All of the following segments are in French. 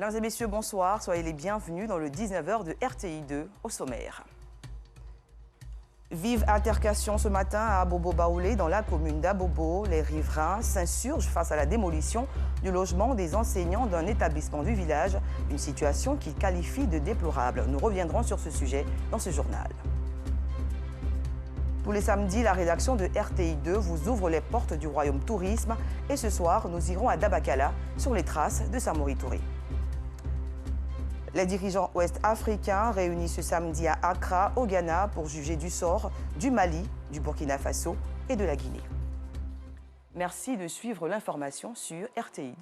Mesdames et messieurs, bonsoir. Soyez les bienvenus dans le 19h de RTI2 au sommaire. Vive altercation ce matin à Abobo-Baoulé, dans la commune d'Abobo. Les riverains s'insurgent face à la démolition du logement des enseignants d'un établissement du village, une situation qu'ils qualifient de déplorable. Nous reviendrons sur ce sujet dans ce journal. Tous les samedis, la rédaction de RTI2 vous ouvre les portes du Royaume Tourisme et ce soir, nous irons à Dabakala sur les traces de Samori Touré. Les dirigeants ouest-africains réunis ce samedi à Accra, au Ghana, pour juger du sort du Mali, du Burkina Faso et de la Guinée. Merci de suivre l'information sur RTI2.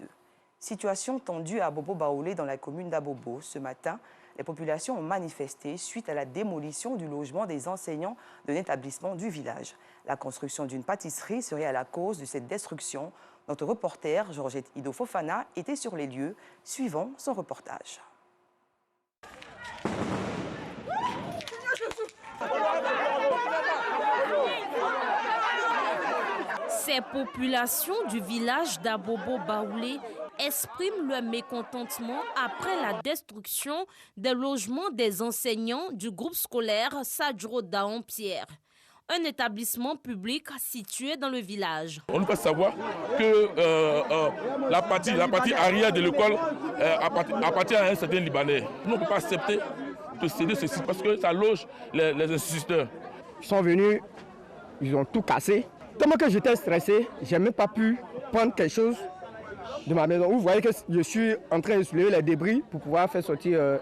Situation tendue à Abobo-Baoulé dans la commune d'Abobo. Ce matin, les populations ont manifesté suite à la démolition du logement des enseignants d'un établissement du village. La construction d'une pâtisserie serait à la cause de cette destruction. Notre reporter, Georgette Ido Fofana, était sur les lieux. Suivons son reportage. Ces populations du village d'Abobo-Baoulé expriment leur mécontentement après la destruction des logements des enseignants du groupe scolaire Sadjro Daon-Pierre, un établissement public situé dans le village. On doit savoir que la partie arrière de l'école appartient à un certain Libanais. Nous ne pouvons pas accepter de céder ceci parce que ça loge les instituteurs. Ils sont venus, ils ont tout cassé. Tellement que j'étais stressé, je n'ai même pas pu prendre quelque chose de ma maison. Vous voyez que je suis en train de soulever les débris pour pouvoir faire sortir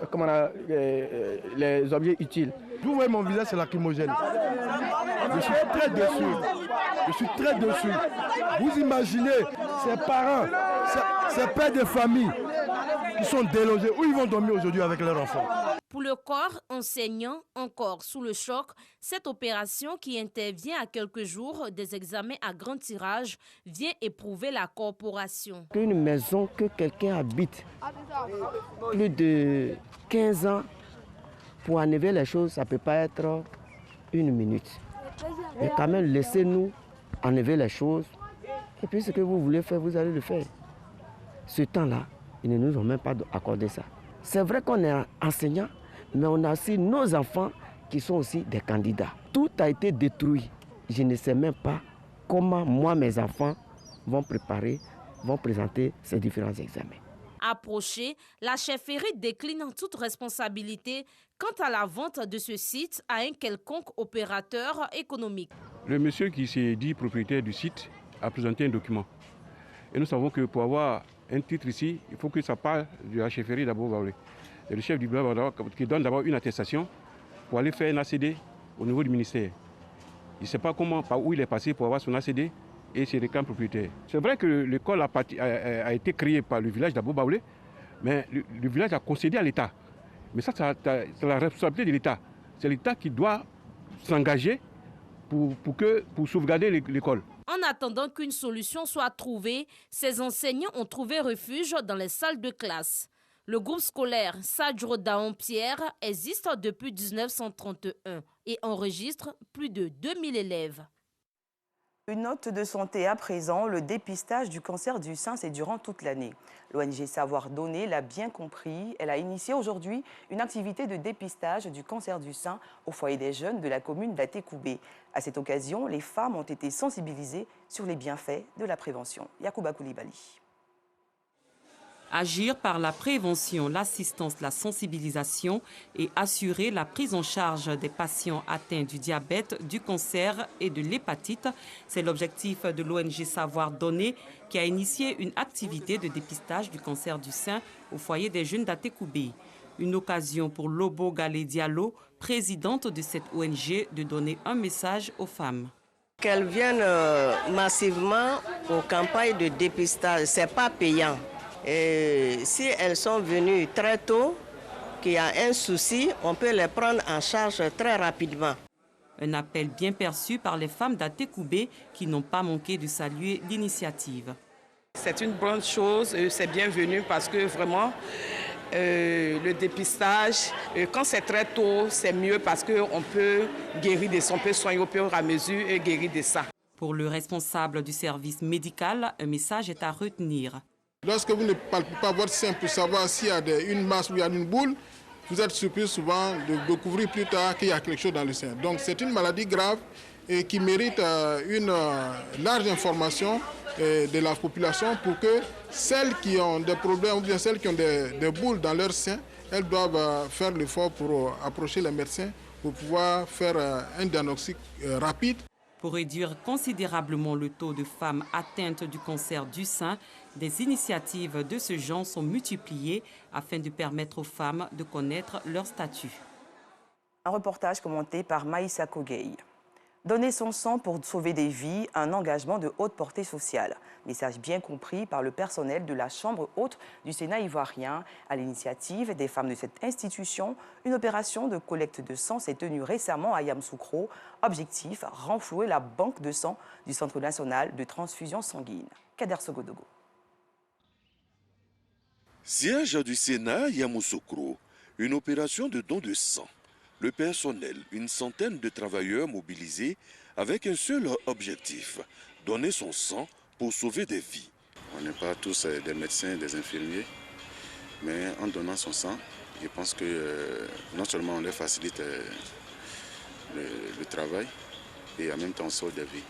les objets utiles. Vous voyez mon visage, c'est lacrymogène. Je suis très déçu. Je suis très déçu. Vous imaginez ces parents, ces pères de famille qui sont délogés. Où ils vont dormir aujourd'hui avec leurs enfants? Pour le corps enseignant, encore sous le choc, cette opération qui intervient à quelques jours des examens à grand tirage vient éprouver la corporation. Une maison que quelqu'un habite plus de 15 ans, pour enlever les choses, ça ne peut pas être une minute. Mais quand même, laissez-nous enlever les choses. Et puis ce que vous voulez faire, vous allez le faire. Ce temps-là, ils ne nous ont même pas accordé ça. C'est vrai qu'on est enseignant, mais on a aussi nos enfants qui sont aussi des candidats. Tout a été détruit. Je ne sais même pas comment moi, mes enfants, vont présenter ces différents examens. Approchée, la chefferie décline toute responsabilité quant à la vente de ce site à un quelconque opérateur économique. Le monsieur qui s'est dit propriétaire du site a présenté un document. Et nous savons que pour avoir un titre ici, il faut que ça parte de la chefferie d'Abobo-Baoulé. Et le chef du bureau qui donne d'abord une attestation pour aller faire un ACD au niveau du ministère. Il ne sait pas comment, par où il est passé pour avoir son ACD et ses réclame propriétaires. C'est vrai que l'école a été créée par le village d'Abobo-Baoulé, mais le village a concédé à l'État. Mais ça, c'est la responsabilité de l'État. C'est l'État qui doit s'engager pour sauvegarder l'école. En attendant qu'une solution soit trouvée, ces enseignants ont trouvé refuge dans les salles de classe. Le groupe scolaire Sadjro Daon-Pierre existe depuis 1931 et enregistre plus de 2000 élèves. Une note de santé à présent, le dépistage du cancer du sein, c'est durant toute l'année. L'ONG Savoir Donner l'a bien compris. Elle a initié aujourd'hui une activité de dépistage du cancer du sein au foyer des jeunes de la commune d'Atekoubé. À cette occasion, les femmes ont été sensibilisées sur les bienfaits de la prévention. Yacouba Koulibaly. Agir par la prévention, l'assistance, la sensibilisation et assurer la prise en charge des patients atteints du diabète, du cancer et de l'hépatite, c'est l'objectif de l'ONG Savoir Donner qui a initié une activité de dépistage du cancer du sein au foyer des jeunes d'Atekoubé. Une occasion pour Lobo Galé Diallo, présidente de cette ONG, de donner un message aux femmes. Qu'elles viennent massivement aux campagnes de dépistage, ce n'est pas payant. Et si elles sont venues très tôt, qu'il y a un souci, on peut les prendre en charge très rapidement. Un appel bien perçu par les femmes d'Atekoubé qui n'ont pas manqué de saluer l'initiative. C'est une bonne chose, c'est bienvenu parce que vraiment, le dépistage, quand c'est très tôt, c'est mieux parce qu'on peut guérir de ça, on peut soigner au fur et à mesure et guérir de ça. Pour le responsable du service médical, un message est à retenir. Lorsque vous ne palpez pas votre sein pour savoir s'il y a une masse ou il y a une boule, vous êtes surpris souvent de découvrir plus tard qu'il y a quelque chose dans le sein. Donc c'est une maladie grave et qui mérite une large information de la population pour que celles qui ont des problèmes ou bien celles qui ont des boules dans leur sein, elles doivent faire l'effort pour approcher les médecins pour pouvoir faire un diagnostic rapide. Pour réduire considérablement le taux de femmes atteintes du cancer du sein, des initiatives de ce genre sont multipliées afin de permettre aux femmes de connaître leur statut. Un reportage commenté par Maïssa Kogei. Donner son sang pour sauver des vies, un engagement de haute portée sociale. Message bien compris par le personnel de la Chambre haute du Sénat ivoirien. À l'initiative des femmes de cette institution, une opération de collecte de sang s'est tenue récemment à Yamoussoukro. Objectif, renflouer la banque de sang du Centre national de transfusion sanguine. Kader Sogodogo. Siège du Sénat Yamoussoukro, une opération de don de sang. Le personnel, une centaine de travailleurs mobilisés avec un seul objectif, donner son sang pour sauver des vies. On n'est pas tous des médecins, des infirmiers, mais en donnant son sang, je pense que non seulement on leur facilite le travail, et en même temps on sauve des vies.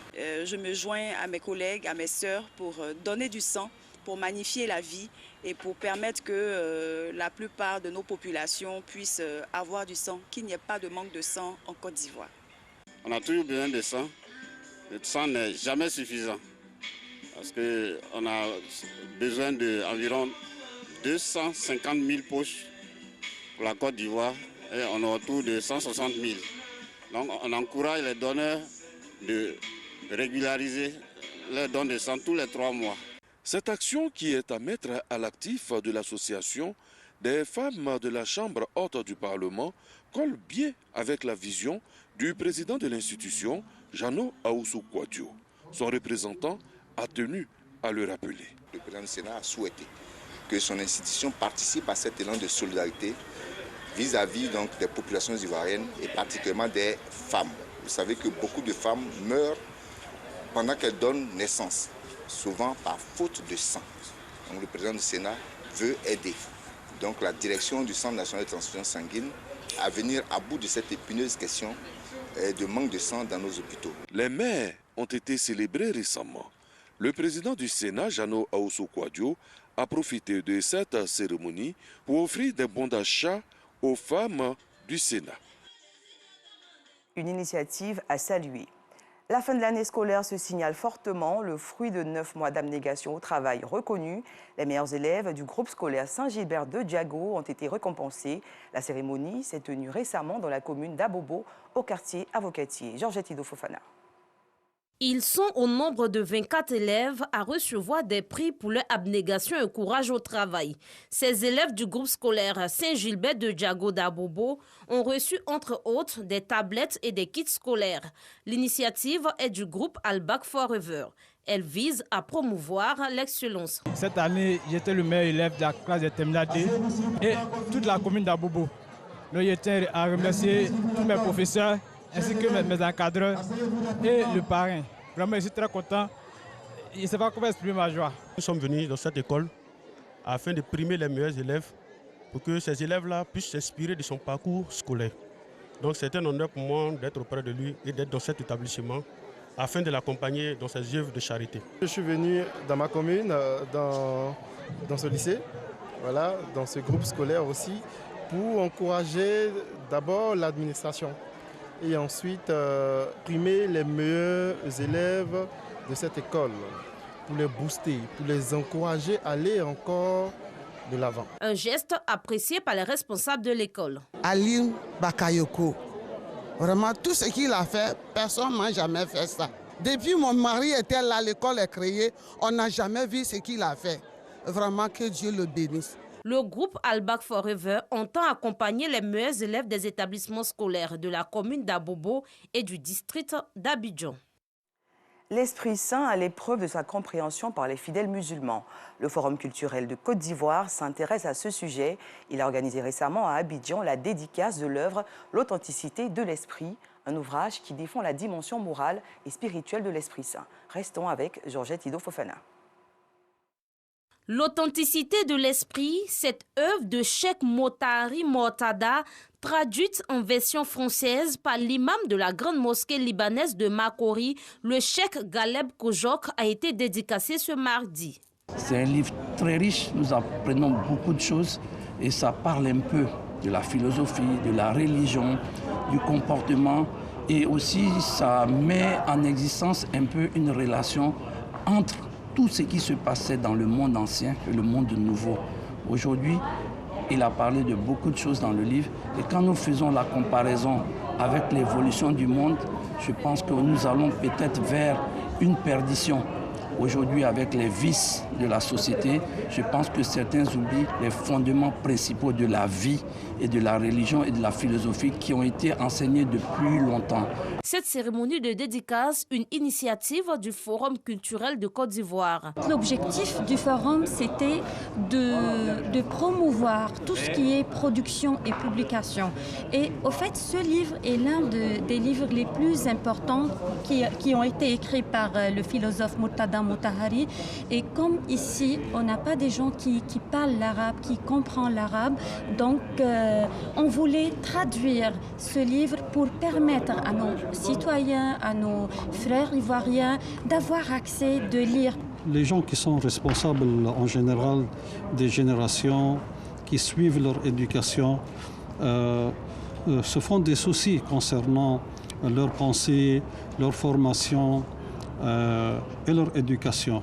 Je me joins à mes collègues, à mes sœurs pour donner du sang, pour magnifier la vie et pour permettre que la plupart de nos populations puissent avoir du sang, qu'il n'y ait pas de manque de sang en Côte d'Ivoire. On a toujours besoin de sang. Le sang n'est jamais suffisant parce qu'on a besoin d'environ 250 000 poches pour la Côte d'Ivoire et on a autour de 160 000. Donc on encourage les donneurs de régulariser leur don de sang tous les 3 mois. Cette action qui est à mettre à l'actif de l'association des femmes de la Chambre haute du Parlement colle bien avec la vision du président de l'institution, Jano Ahoussou-Kouadio. Son représentant a tenu à le rappeler. Le président du Sénat a souhaité que son institution participe à cet élan de solidarité vis-à-vis donc des populations ivoiriennes et particulièrement des femmes. Vous savez que beaucoup de femmes meurent pendant qu'elles donnent naissance, souvent par faute de sang. Donc le président du Sénat veut aider. Donc la direction du Centre national de transfusion sanguine à venir à bout de cette épineuse question de manque de sang dans nos hôpitaux. Les mères ont été célébrées récemment. Le président du Sénat, Jano Ahoussou-Kouadio, a profité de cette cérémonie pour offrir des bons d'achat aux femmes du Sénat. Une initiative à saluer. La fin de l'année scolaire se signale fortement, le fruit de 9 mois d'abnégation au travail reconnu. Les meilleurs élèves du groupe scolaire Saint-Gilbert de Diago ont été récompensés. La cérémonie s'est tenue récemment dans la commune d'Abobo, au quartier Avocatier. Georgette Ido Fofana. Ils sont au nombre de 24 élèves à recevoir des prix pour leur abnégation et courage au travail. Ces élèves du groupe scolaire Saint-Gilbert de Diago d'Abobo ont reçu entre autres des tablettes et des kits scolaires. L'initiative est du groupe Albac Forever. Elle vise à promouvoir l'excellence. Cette année, j'étais le meilleur élève de la classe de terminale D et toute la commune d'Abobo. Je tiens à remercier tous mes professeurs ainsi que mes encadreurs et le parrain. Vraiment, je suis très content. Je ne sais pas comment exprimer ma joie. Nous sommes venus dans cette école afin de primer les meilleurs élèves pour que ces élèves-là puissent s'inspirer de son parcours scolaire. Donc c'est un honneur pour moi d'être auprès de lui et d'être dans cet établissement afin de l'accompagner dans ses œuvres de charité. Je suis venu dans ma commune, dans ce lycée, voilà, dans ce groupe scolaire aussi, pour encourager d'abord l'administration et ensuite primer les meilleurs élèves de cette école pour les booster, pour les encourager à aller encore de l'avant. Un geste apprécié par les responsables de l'école. Aline Bakayoko, vraiment tout ce qu'il a fait, personne n'a jamais fait ça. Depuis mon mari était là, l'école est créée, on n'a jamais vu ce qu'il a fait. Vraiment que Dieu le bénisse. Le groupe Albac Forever entend accompagner les meilleurs élèves des établissements scolaires de la commune d'Abobo et du district d'Abidjan. L'Esprit Saint à l'épreuve de sa compréhension par les fidèles musulmans. Le Forum culturel de Côte d'Ivoire s'intéresse à ce sujet. Il a organisé récemment à Abidjan la dédicace de l'œuvre « L'authenticité de l'Esprit », un ouvrage qui défend la dimension morale et spirituelle de l'Esprit Saint. Restons avec Georgette Ido Fofana. L'authenticité de l'esprit, cette œuvre de Cheikh Motari Mortada, traduite en version française par l'imam de la grande mosquée libanaise de Makori, le Cheikh Galeb Kojok, a été dédicacé ce mardi. C'est un livre très riche, nous apprenons beaucoup de choses et ça parle un peu de la philosophie, de la religion, du comportement et aussi ça met en existence un peu une relation entre tout ce qui se passait dans le monde ancien et le monde nouveau. Aujourd'hui, il a parlé de beaucoup de choses dans le livre et quand nous faisons la comparaison avec l'évolution du monde, je pense que nous allons peut-être vers une perdition. Aujourd'hui, avec les vices de la société, je pense que certains oublient les fondements principaux de la vie et de la religion et de la philosophie qui ont été enseignés depuis longtemps. Cette cérémonie de dédicace, une initiative du Forum culturel de Côte d'Ivoire. L'objectif du forum, c'était de promouvoir tout ce qui est production et publication. Et au fait, ce livre est l'un des livres les plus importants qui ont été écrits par le philosophe Murtada Mutahari. Et comme ici, on n'a pas des gens qui parlent l'arabe, qui comprennent l'arabe, donc on voulait traduire ce livre pour permettre à nos citoyens, à nos frères ivoiriens d'avoir accès, de lire. Les gens qui sont responsables en général des générations qui suivent leur éducation se font des soucis concernant leur pensée, leur formation et leur éducation.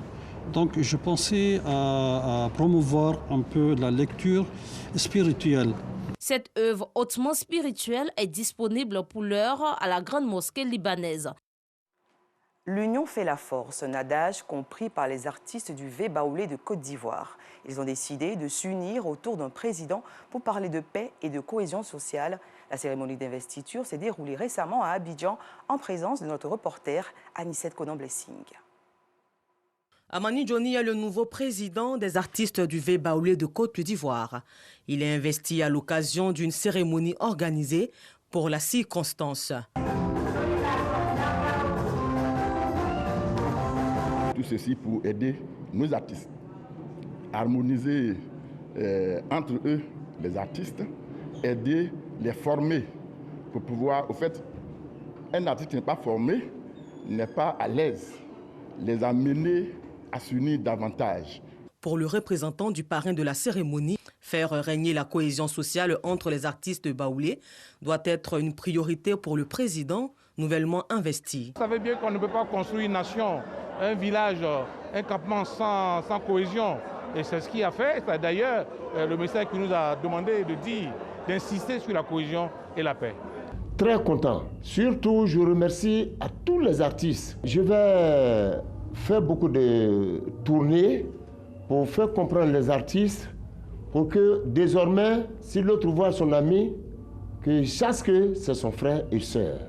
Donc je pensais à promouvoir un peu la lecture spirituelle. Cette œuvre hautement spirituelle est disponible pour l'heure à la grande mosquée libanaise. L'union fait la force, un adage compris par les artistes du V Baoulé de Côte d'Ivoire. Ils ont décidé de s'unir autour d'un président pour parler de paix et de cohésion sociale. La cérémonie d'investiture s'est déroulée récemment à Abidjan en présence de notre reporter Anicette Conan-Blessing. Amani Johnny est le nouveau président des artistes du V Baoulé de Côte d'Ivoire. Il est investi à l'occasion d'une cérémonie organisée pour la circonstance. Tout ceci pour aider nos artistes à harmoniser entre eux, les artistes, aider, les former pour pouvoir, au fait, un artiste qui n'est pas formé n'est pas à l'aise, les amener à s'unir davantage. Pour le représentant du parrain de la cérémonie, faire régner la cohésion sociale entre les artistes de Baoulé doit être une priorité pour le président nouvellement investi. Vous savez bien qu'on ne peut pas construire une nation, un village, un campement sans cohésion. Et c'est ce qu'il a fait. C'est d'ailleurs le message qui nous a demandé de dire, d'insister sur la cohésion et la paix. Très content. Surtout, je remercie à tous les artistes. Je vais faire beaucoup de tournées pour faire comprendre les artistes, pour que désormais, si l'autre voit son ami, qu'il sache que c'est son frère et soeur.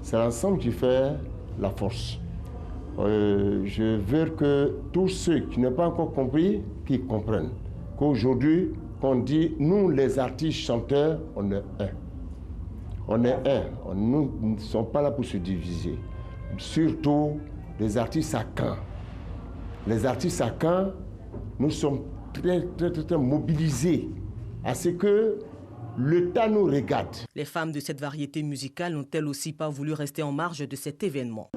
C'est l'ensemble qui fait la force. Je veux que tous ceux qui n'ont pas encore compris, qu'ils comprennent. Qu'aujourd'hui, qu'on dit, nous les artistes chanteurs, on est un. On est un. Nous ne sommes pas là pour se diviser. Surtout les artistes à Caen. Les artistes à Caen, nous sommes très mobilisés à ce que le temps nous regarde. Les femmes de cette variété musicale n'ont-elles aussi pas voulu rester en marge de cet événement?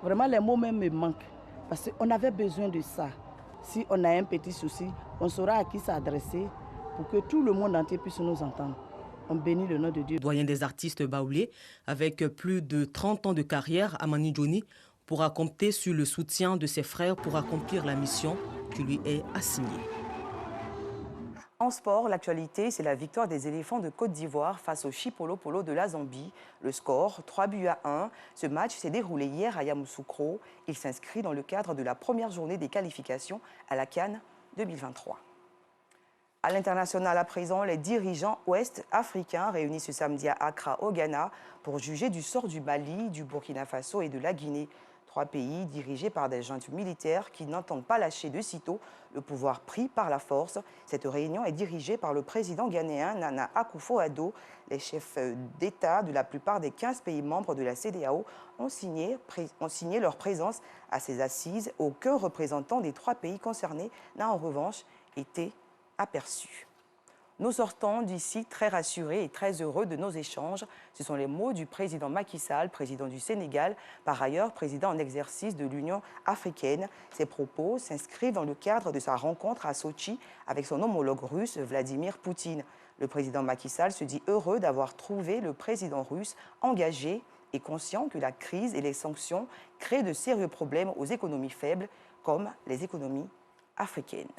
Vraiment, les mots même me manquent parce qu'on avait besoin de ça. Si on a un petit souci, on saura à qui s'adresser pour que tout le monde entier puisse nous entendre. On bénit le nom de Dieu. Doyen des artistes baoulés, avec plus de 30 ans de carrière, Amani Johnny pourra compter sur le soutien de ses frères pour accomplir la mission qui lui est assignée. En sport, l'actualité, c'est la victoire des éléphants de Côte d'Ivoire face au Chipolo Polo de la Zambie. Le score, 3-1. Ce match s'est déroulé hier à Yamoussoukro. Il s'inscrit dans le cadre de la première journée des qualifications à la CAN 2023. À l'international à présent, les dirigeants ouest-africains réunis ce samedi à Accra, au Ghana, pour juger du sort du Mali, du Burkina Faso et de la Guinée. 3 pays dirigés par des juntes militaires qui n'entendent pas lâcher de sitôt le pouvoir pris par la force. Cette réunion est dirigée par le président ghanéen Nana Akufo-Addo. Les chefs d'État de la plupart des 15 pays membres de la CEDEAO ont signé leur présence à ces assises. Aucun représentant des 3 pays concernés n'a en revanche été aperçu. Nous sortons d'ici très rassurés et très heureux de nos échanges. Ce sont les mots du président Macky Sall, président du Sénégal, par ailleurs président en exercice de l'Union africaine. Ces propos s'inscrivent dans le cadre de sa rencontre à Sochi avec son homologue russe Vladimir Poutine. Le président Macky Sall se dit heureux d'avoir trouvé le président russe engagé et conscient que la crise et les sanctions créent de sérieux problèmes aux économies faibles comme les économies africaines.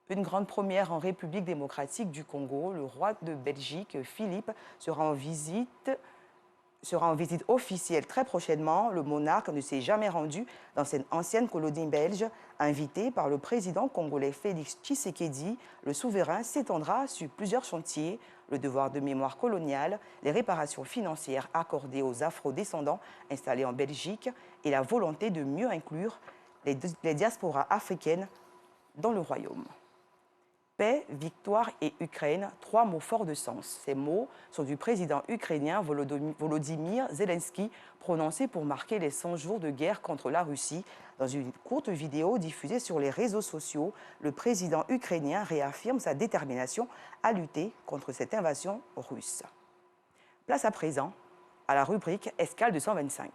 Une grande première en République démocratique du Congo, le roi de Belgique, Philippe, sera en visite officielle très prochainement. Le monarque ne s'est jamais rendu dans cette ancienne colonie belge. Invité par le président congolais Félix Tshisekedi, le souverain s'étendra sur plusieurs chantiers, le devoir de mémoire coloniale, les réparations financières accordées aux afro-descendants installés en Belgique et la volonté de mieux inclure les diasporas africaines dans le royaume. Paix, victoire et Ukraine, 3 mots forts de sens. Ces mots sont du président ukrainien Volodymyr Zelensky, prononcés pour marquer les 100 jours de guerre contre la Russie. Dans une courte vidéo diffusée sur les réseaux sociaux, le président ukrainien réaffirme sa détermination à lutter contre cette invasion russe. Place à présent à la rubrique Escale 225.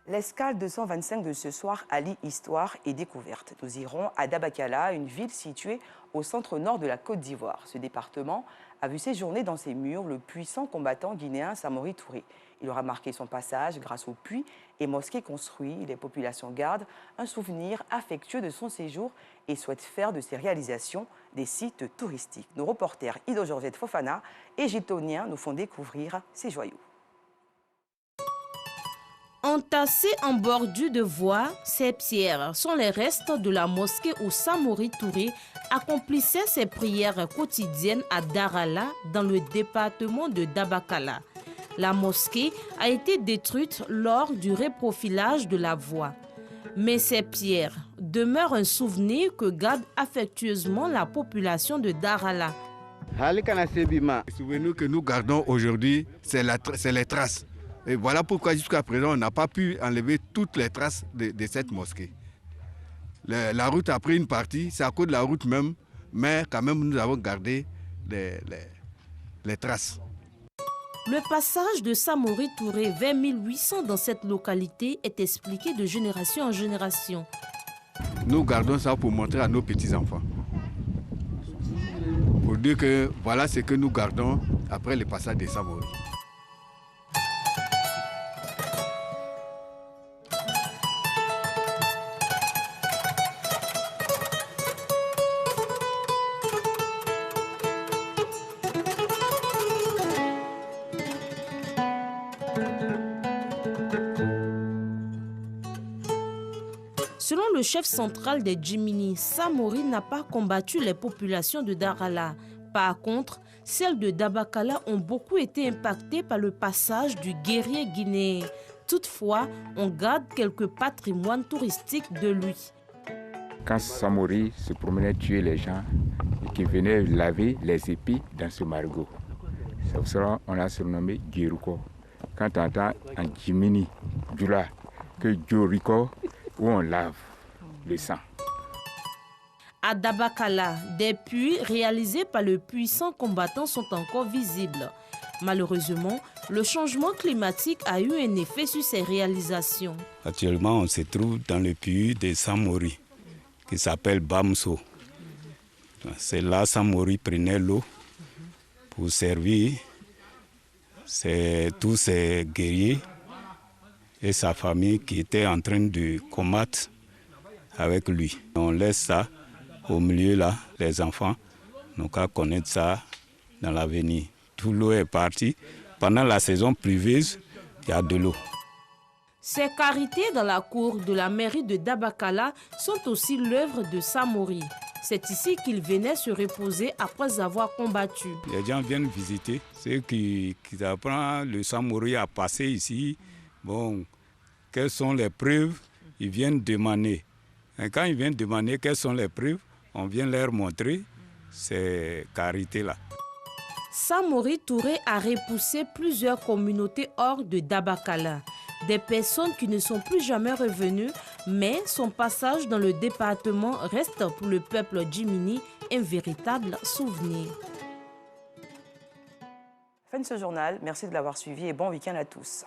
L'escale 225 de ce soir allie histoire et découverte. Nous irons à Dabakala, une ville située au centre-nord de la Côte d'Ivoire. Ce département a vu séjourner dans ses murs le puissant combattant guinéen Samori Touré. Il aura marqué son passage grâce aux puits et mosquées construits. Les populations gardent un souvenir affectueux de son séjour et souhaitent faire de ses réalisations des sites touristiques. Nos reporters Ido Georgette Fofana et égyptiens nous font découvrir ces joyaux. Entassés en bordure de voies, ces pierres sont les restes de la mosquée où Samori Touré accomplissait ses prières quotidiennes à Darala, dans le département de Dabakala. La mosquée a été détruite lors du reprofilage de la voie. Mais ces pierres demeurent un souvenir que garde affectueusement la population de Darala. Le souvenir que nous gardons aujourd'hui, c'est les traces. Et voilà pourquoi jusqu'à présent, on n'a pas pu enlever toutes les traces de cette mosquée. La route a pris une partie, c'est à cause de la route même, mais quand même nous avons gardé les traces. Le passage de Samori Touré vers 1800 dans cette localité est expliqué de génération en génération. Nous gardons ça pour montrer à nos petits-enfants. Pour dire que voilà ce que nous gardons après le passage de Samori. Selon le chef central des Djimini, Samori n'a pas combattu les populations de Darala. Par contre, celles de Dabakala ont beaucoup été impactées par le passage du guerrier guinéen. Toutefois, on garde quelques patrimoines touristiques de lui. Quand Samori se promenait tuer les gens et qui venait laver les épis dans ce marigot, c'est pour cela qu'on l'a surnommé Djiruko. Quand on entend en Djimini, Djula, que Djuriko, où on lave le sang. À Dabakala, des puits réalisés par le puissant combattant sont encore visibles. Malheureusement, le changement climatique a eu un effet sur ces réalisations. Actuellement, on se trouve dans le puits de Samori, qui s'appelle Bamso. C'est là que Samori prenait l'eau pour servir tous ces guerriers et sa famille qui était en train de combattre avec lui. On laisse ça au milieu là, les enfants n'ont qu'à connaître ça dans l'avenir. Tout l'eau est parti. Pendant la saison pluvieuse, il y a de l'eau. Ces carités dans la cour de la mairie de Dabakala sont aussi l'œuvre de Samori. C'est ici qu'il venait se reposer après avoir combattu. Les gens viennent visiter, ceux qui apprennent le Samori à passer ici. Bon, quelles sont les preuves? Ils viennent demander. Et quand ils viennent demander quelles sont les preuves, on vient leur montrer ces carités-là. Samori Touré a repoussé plusieurs communautés hors de Dabakala. Des personnes qui ne sont plus jamais revenues, mais son passage dans le département reste pour le peuple djimini un véritable souvenir. Fin de ce journal, merci de l'avoir suivi et bon week-end à tous.